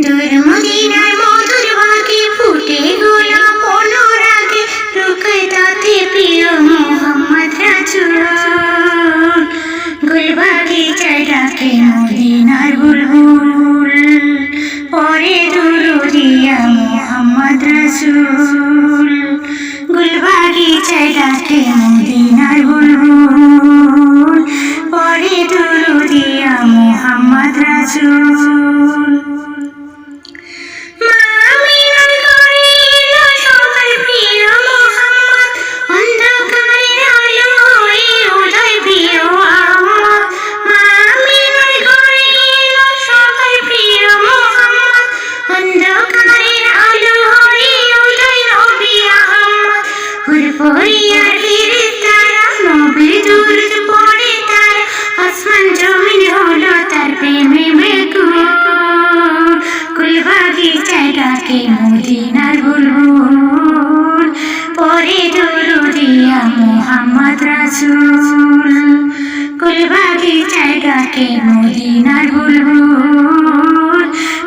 দূর মদিনার মধুর বাগে ফুটে গোলাপ অনুরাগে লুকায় তাতে প্রিয় মোহাম্মদ রাসূল। গুলবাগিচায় ডাকে মদিনার বুলবুল, পরে দুরুদিয়া মোহাম্মদ রাসূল। গুলবাগিচায় ডাকে মদিনার বুলবুল, পরে দুরুদিয়া মোহাম্মদ রাসূল। মদিনার বুলবুল, পরে দুরুদিয়া মোহাম্মদ রাসূল। গুলবাগিচায় ডাকে মদিনার বুলবুল,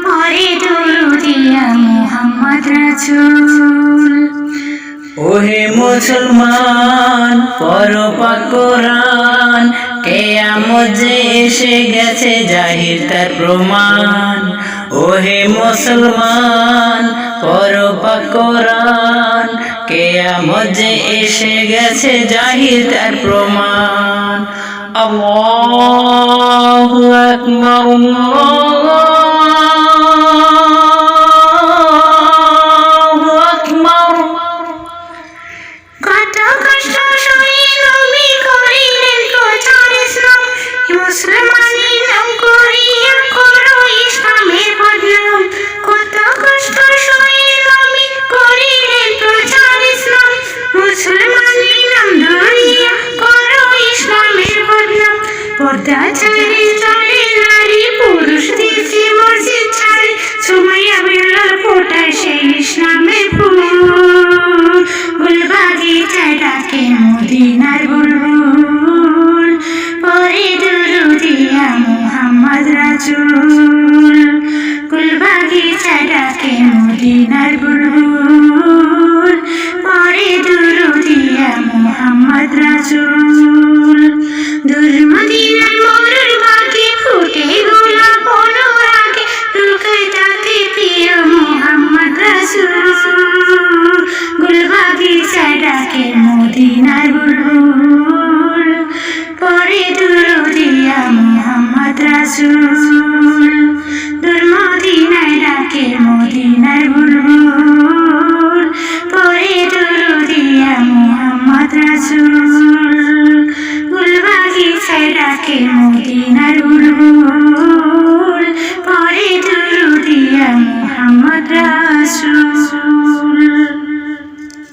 পরে দুরুদিয়া মোহাম্মদ রাসূল। ওহে মুসলমান পড়ো পাক কোরআন, কিয়ামত যে এসে গেছে জাহির তার প্রমাণ। ওহে মুসলমান পড়ো পাক কোরআন, কিয়ামত যে এসে গেছে জাহির তার প্রমাণ। আল্লাহু আকবার, আল্লাহু আকবার। কত কষ্ট সয়ে নবী করিলেন প্রচার ইসলাম, মুসলমানি নাম করিয়া করো ইসলামের বদনাম। কত কষ্ট সয়ে নবী করিলেন প্রচার ইসলাম, মুসলমানি নাম ধরিয়া করো ইসলামের বদনাম। পর্দা ছাড়ে চলে নারী, পুরুষ দিছে মসজিদ ছাড়ে, সুমাইয়া বিল্লাল ফোটায় সেই ইসলামের ফুল। গুলবাগিচায় ডাকে মদিনার বুলবুল, পরে দুরুদিয়া মোহাম্মদ রাসূল। গুলবাগিচায় ডাকে মদিনার বুলবুল, পরে দুরুদিয়া মোহাম্মদ রাসূল। দূর মদিনার মরুর বাগে ফুটে গোলাপ অনুরাগে লুকায় তাতে প্রিয় মোহাম্মদ রাসূল। গুলবাগিচায় ডাকে মদিনার বুলবুল, পরে দুরুদিয়া মোহাম্মদ রাসূল। দূর মদিনায় ডাকে মদিনার বুলবুল, পরে দুরুদিয়া মোহাম্মদ রাসূল। গুলবাগিচায় ডাকে মদিনার বুলবুল।